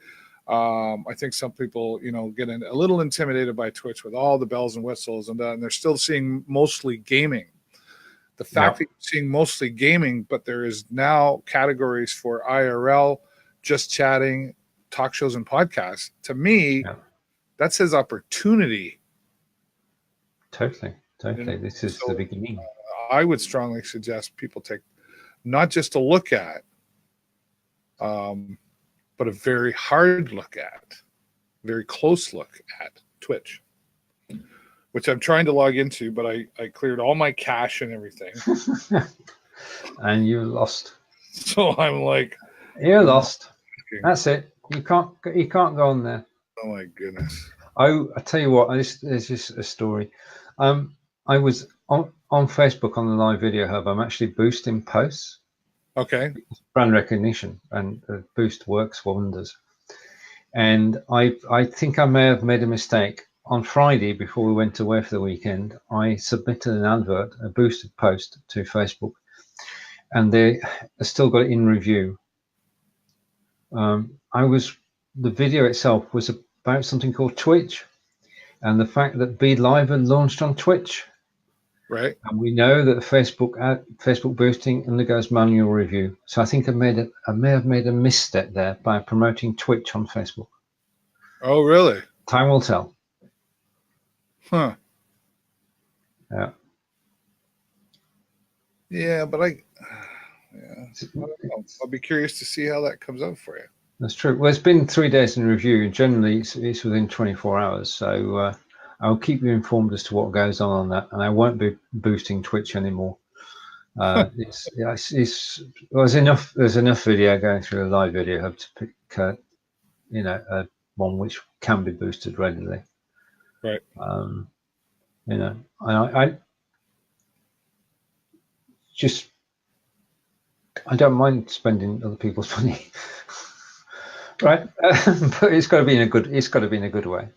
I think some people, get a little intimidated by Twitch with all the bells and whistles, and they're still seeing mostly gaming. The fact that you're seeing mostly gaming, but there is now categories for IRL, just chatting, talk shows, and podcasts. To me, that says opportunity. Totally. This is the beginning. I would strongly suggest people take not just a look at, but a very hard look at, very close look at Twitch, which I'm trying to log into, but I cleared all my cache and everything. And you lost. So I'm like, you're lost. That's it. You can't go on there. Oh my goodness. I tell you what, there's just a story. I was on Facebook on the Live Video Hub. I'm actually boosting posts. Okay. Brand recognition, and boost works wonders. And I think I may have made a mistake. On Friday, before we went away for the weekend, I submitted an advert, a boosted post to Facebook, and they still got it in review. The video itself was about something called Twitch, and the fact that Be Live had launched on Twitch. Right. And we know that Facebook boosting undergoes manual review. So I think I may have made a misstep there by promoting Twitch on Facebook. Oh, really? Time will tell. Huh. Yeah. Yeah, but I'll be curious to see how that comes out for you. That's true. Well, it's been 3 days in review. Generally, it's within 24 hours. So I'll keep you informed as to what goes on that, and I won't be boosting Twitch anymore. There's enough video going through a Live Video Hub to pick, one which can be boosted readily. Right. I don't mind spending other people's money, right? But it's got to be in a good way.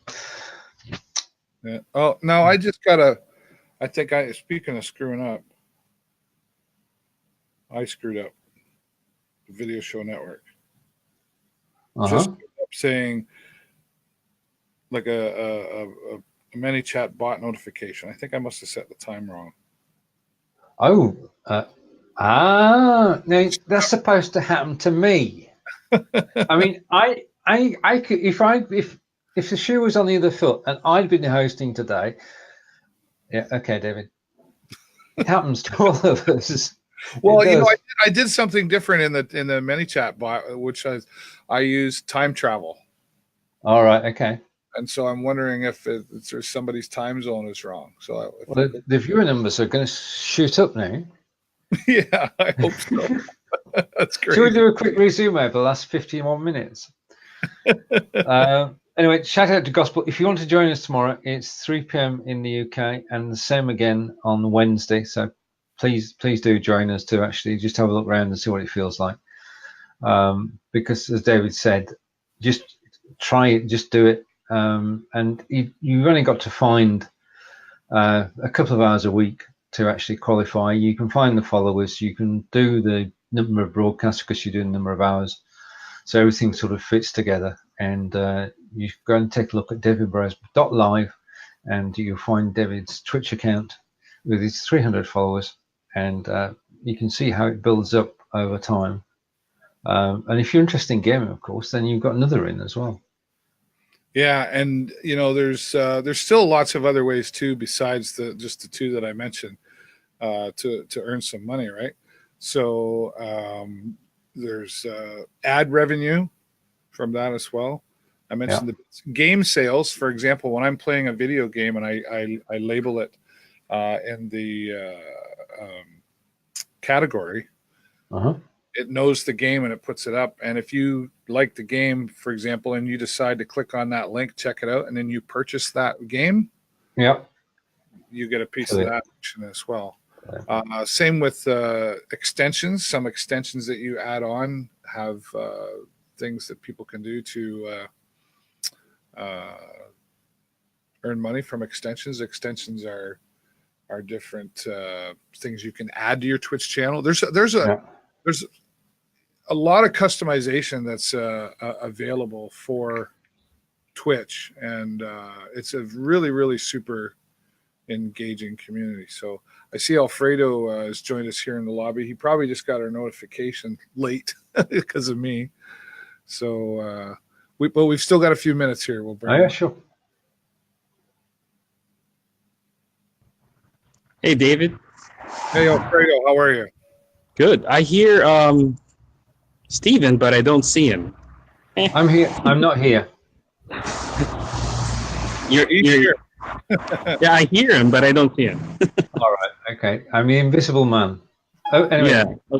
Yeah. Oh, no, I think speaking of screwing up, I screwed up the Video Show Network. Just saying like a ManyChat bot notification. I think I must have set the time wrong. Oh, no, that's supposed to happen to me. I mean, I could, if the shoe was on the other foot and I'd been hosting today, yeah, okay, David. It happens to all of us. Well, I did something different in the ManyChat bot, which I used time travel. All right, okay. And so I'm wondering if somebody's time zone is wrong. So the viewer numbers are going to shoot up now. Yeah, I hope so. That's great. Should we do a quick resume of the last 51 minutes? Anyway, shout out to Gospel. If you want to join us tomorrow, it's 3 p.m. in the UK, and the same again on Wednesday. So please do join us to actually just have a look around and see what it feels like. Because as David said, just try it, just do it. And you've only got to find a couple of hours a week to actually qualify. You can find the followers, you can do the number of broadcasts because you're doing the number of hours. So everything sort of fits together. And you go and take a look at davidburrows.live, and you'll find David's Twitch account with his 300 followers, and you can see how it builds up over time. And if you're interested in gaming, of course, then you've got another in as well. Yeah, and there's still lots of other ways too, besides just the two that I mentioned, to earn some money, right? So there's ad revenue from that as well. I mentioned the game sales, for example. When I'm playing a video game and I label it in the category, it knows the game and it puts it up. And if you like the game, for example, and you decide to click on that link, check it out, and then you purchase that game, you get a piece of that action as well. Same with extensions. Some extensions that you add on have things that people can do to earn money from extensions. Extensions are different things you can add to your Twitch channel. There's a lot of customization that's available for Twitch, and it's a really, really super engaging community. So I see Alfredo has joined us here in the lobby. He probably just got our notification late because of me. So we've still got a few minutes here. We'll bring yeah, sure. Hey, David. Hey, Alfredo, how are you? Good. I hear Steven, but I don't see him. I'm here. I'm not here. You're here. Yeah, I hear him, but I don't see him. All right. Okay. I'm the invisible man. Oh, anyway. Yeah.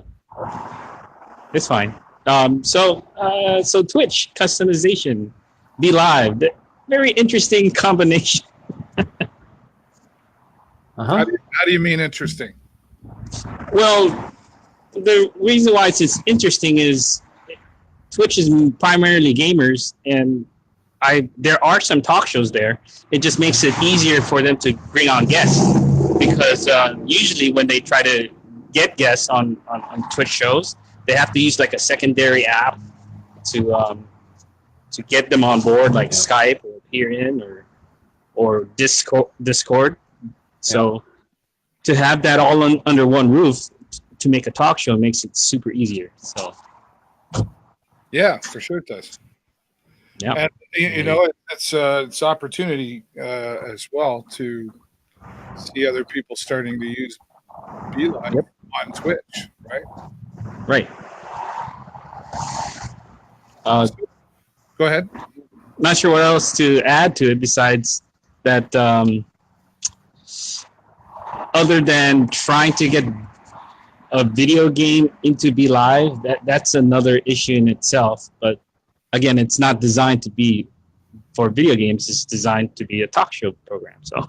It's fine. So Twitch customization, be live. Very interesting combination. How do you mean interesting? Well, the reason why it's interesting is Twitch is primarily gamers, and there are some talk shows there. It just makes it easier for them to bring on guests, because usually when they try to get guests on Twitch shows, they have to use like a secondary app to get them on board, like Skype or Peer-in or Discord. So to have that all under one roof to make a talk show makes it super easier. So yeah, for sure it does. Yeah, and it's opportunity as well to see other people starting to use BeLive on Twitch, right? Right. Go ahead. Not sure what else to add to it besides that. Other than trying to get a video game into BeLive, that's another issue in itself. But again, it's not designed to be for video games. It's designed to be a talk show program. So.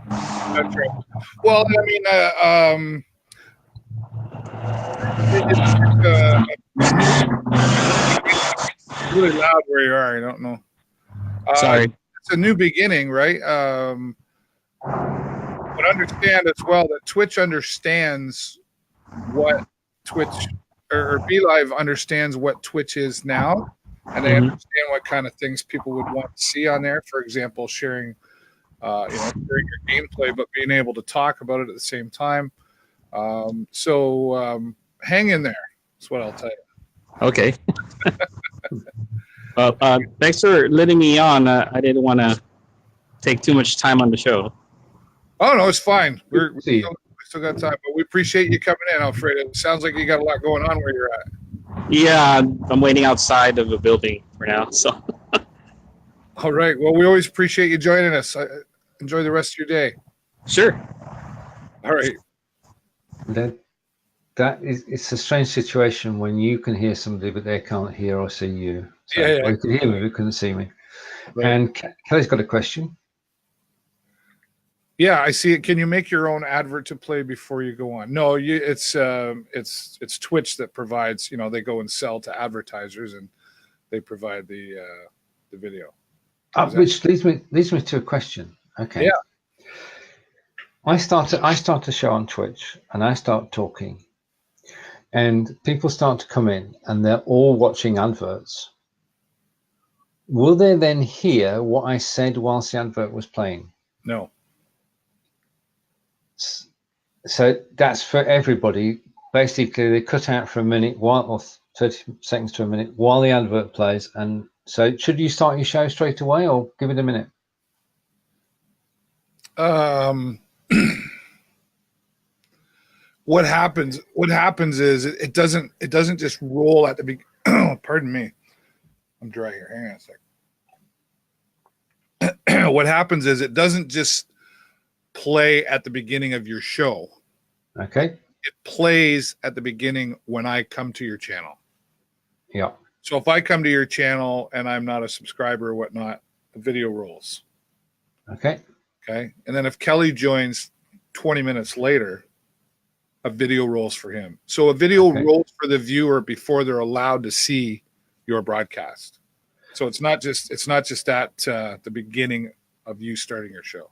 That's right. Well, I mean, it's really loud where you are. I don't know. Sorry. It's a new beginning, right? But understand as well that Twitch understands what Twitch or BeLive understands what Twitch is now, and they understand what kind of things people would want to see on there. For example, sharing sharing your gameplay, but being able to talk about it at the same time. So hang in there. That's what I'll tell you. Okay. Thanks for letting me on. I didn't want to take too much time on the show. Oh, no, it's fine. We still got time, but we appreciate you coming in, Alfredo. It sounds like you got a lot going on where you're at. Yeah, I'm waiting outside of a building for now. So. All right. Well, we always appreciate you joining us. Enjoy the rest of your day. Sure. All right. It's a strange situation when you can hear somebody but they can't hear or see you. So Yeah. you could hear me but couldn't see me. Right. And Kelly's got a question. Yeah, I see it. Can you make your own advert to play before you go on? No, it's Twitch that provides. They go and sell to advertisers, and they provide the video. Which leads me to a question. Okay. Yeah. I start a show on Twitch and I start talking, and people start to come in and they're all watching adverts. Will they then hear what I said whilst the advert was playing? No. So that's for everybody. Basically, they cut out for a minute, or 30 seconds to a minute, while the advert plays. And so, should you start your show straight away, or give it a minute? What happens is it doesn't just roll at the beginning. Pardon me, I'm dry here. Hang on a second. What happens is it doesn't just play at the beginning of your show. Okay. It plays at the beginning when I come to your channel. Yeah. So if I come to your channel and I'm not a subscriber or whatnot, the video rolls. Okay. Okay. And then if Kelly joins 20 minutes later, a video rolls for him. So a video rolls for the viewer before they're allowed to see your broadcast. So it's not just at the beginning of you starting your show.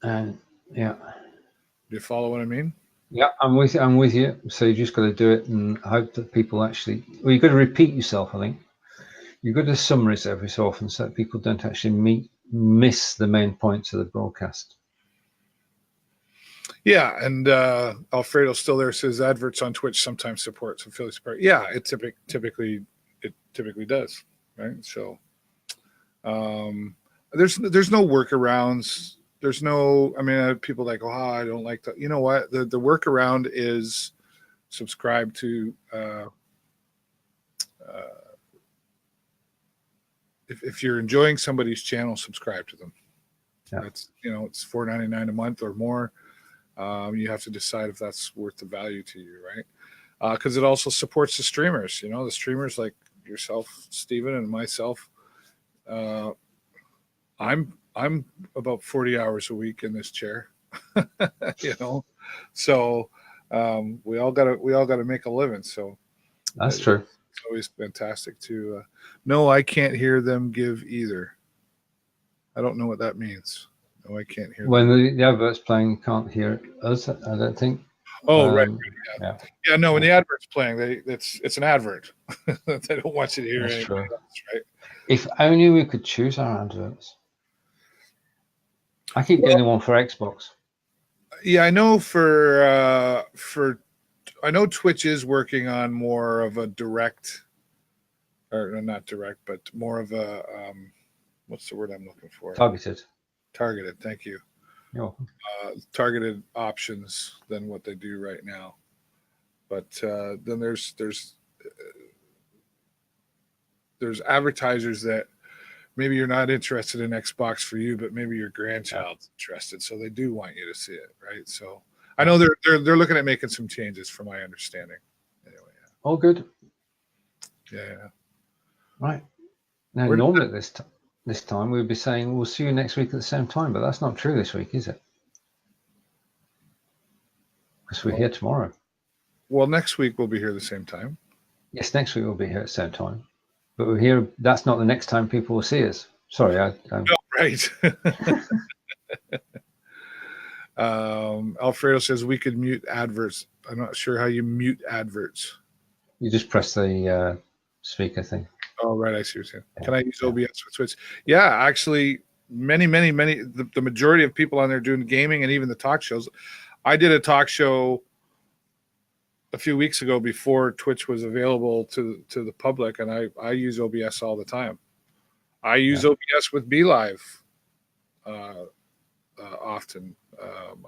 And yeah. Do you follow what I mean? Yeah, I'm with you. So you just got to do it and hope that people actually. Well, you've got to repeat yourself. I think you've got to summarize every so often so that people don't actually miss the main points of the broadcast. Yeah, and Alfredo's still there. Says adverts on Twitch sometimes support some affiliate support. Yeah, it typically does, right? So there's no workarounds. There's no. I mean, people like, oh, I don't like that. You know what? The workaround is subscribe to. If you're enjoying somebody's channel, subscribe to them. Yeah. That's it's $4.99 a month or more. You have to decide if that's worth the value to you, right? Because it also supports the streamers. The streamers like yourself, Stephen, and myself. I'm about 40 hours a week in this chair, So we all gotta make a living. So that's true. It's always fantastic to. No, I can't hear them give either. I don't know what that means. No, I can't hear. When the advert's playing, you can't hear us. I don't think. Oh, right. Yeah. No, when the advert's playing, it's an advert. They don't want you to hear That's anything true. else, right? If only we could choose our adverts. I keep getting one for Xbox. Yeah, I know I know Twitch is working on more of a direct, or not direct, but more of a what's the word I'm looking for? Targeted. Thank you. You're welcome. Targeted options than what they do right now. But then there's advertisers that maybe you're not interested in Xbox for you, but maybe your grandchild's interested, so they do want you to see it, right? So I know they're looking at making some changes, from my understanding. Anyway, all good. Yeah. Right. Now, normally at this time we'd be saying we'll see you next week at the same time, but that's not true this week, is it? Because we're here tomorrow. Well, next week we'll be here at the same time. Yes, next week we'll be here at the same time. But we're here. That's not the next time people will see us. Sorry, No, right. Alfredo says we could mute adverts. I'm not sure how you mute adverts. You just press the speaker thing. Oh, right. I see what you're saying. Can I use OBS with Twitch? Yeah, actually, many, the majority of people on there doing gaming and even the talk shows. I did a talk show a few weeks ago before Twitch was available to the public, and I use OBS all the time. I use OBS with BeLive often.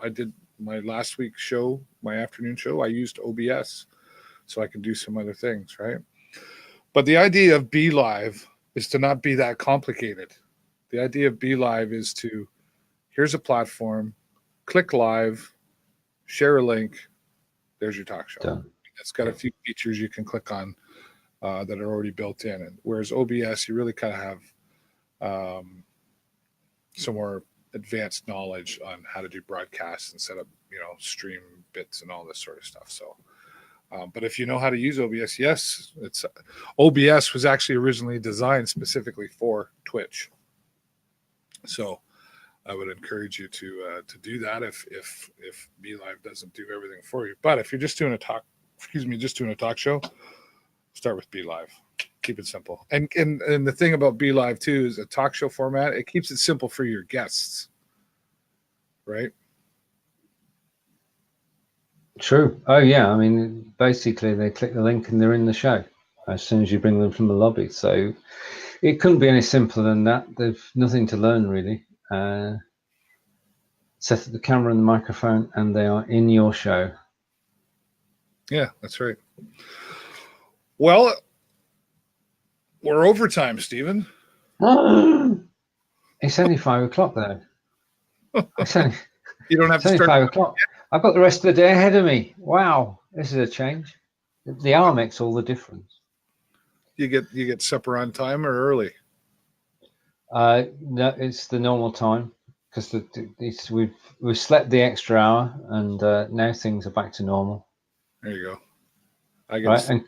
I did my last week's show, my afternoon show. I used OBS so I could do some other things, right? But the idea of BeLive is to not be that complicated. The idea of BeLive is to, here's a platform, click live, share a link, there's your talk show. Done. It's got a few features you can click on that are already built in. And whereas OBS, you really kind of have some more advanced knowledge on how to do broadcasts and set up, stream bits and all this sort of stuff. So But if you know how to use OBS, yes, it's OBS was actually originally designed specifically for Twitch. So I would encourage you to do that if BeLive doesn't do everything for you. But if you're just doing a talk show, start with BeLive. Keep it simple. And the thing about BeLive too is a talk show format. It keeps it simple for your guests, right? True. Oh yeah. I mean, basically they click the link and they're in the show as soon as you bring them from the lobby. So it couldn't be any simpler than that. There's nothing to learn really. Set up the camera and the microphone, and they are in your show. Yeah, that's right. Well, we're overtime, Stephen. It's only 5 o'clock though. You don't have to only start 5 o'clock. I've got the rest of the day ahead of me. Wow, this is a change. The hour makes all the difference. You get supper on time or early? No, it's the normal time because we've slept the extra hour, and now things are back to normal. There you go. I get right, and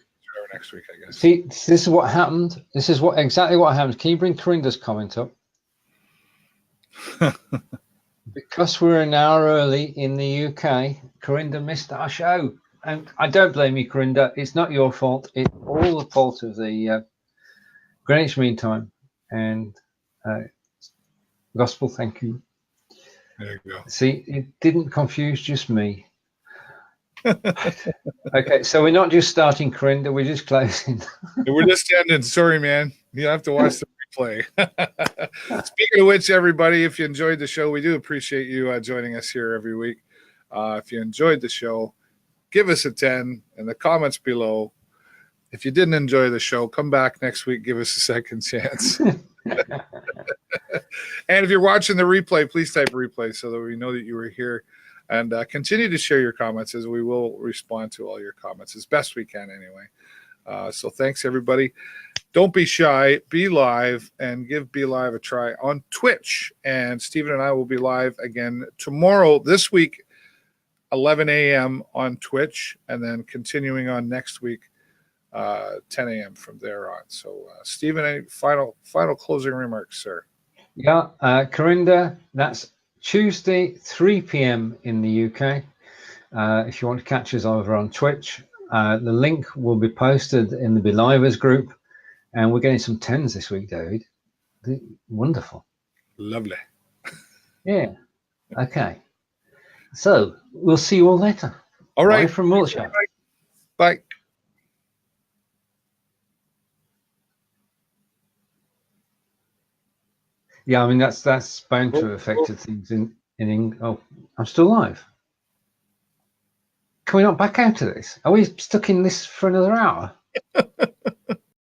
next week, I guess. See, this is what happened. This is exactly what happened. Can you bring Corinda's comment up? Because we're an hour early in the UK, Corinda missed our show. And I don't blame you, Corinda. It's not your fault. It's all the fault of the Greenwich Mean Time and Gospel. Thank you. There you go. See, it didn't confuse just me. Okay, so we're not just starting, Corinda. We're just closing. We're just ending. Sorry, man. You have to watch the replay. Speaking of which, everybody, if you enjoyed the show, we do appreciate you joining us here every week. If you enjoyed the show, give us a 10 in the comments below. If you didn't enjoy the show, come back next week. Give us a second chance. And if you're watching the replay, please type replay so that we know that you were here. And continue to share your comments, as we will respond to all your comments as best we can anyway. So thanks, everybody. Don't be shy. Be live and give Be Live a try on Twitch. And Stephen and I will be live again tomorrow, this week, 11 a.m. on Twitch, and then continuing on next week, 10 a.m. from there on. So, Stephen, any final closing remarks, sir? Yeah, Corinda, that's Tuesday, 3 p.m. in the UK. If you want to catch us over on Twitch, the link will be posted in the Belivers group. And we're getting some 10s this week, David. Wonderful. Lovely. Yeah. Okay. So we'll see you all later. All right. Bye from Wiltshire. Bye. Yeah, I mean that's bound to have affected things in England. Oh, I'm still live. Can we not back out of this? Are we stuck in this for another hour?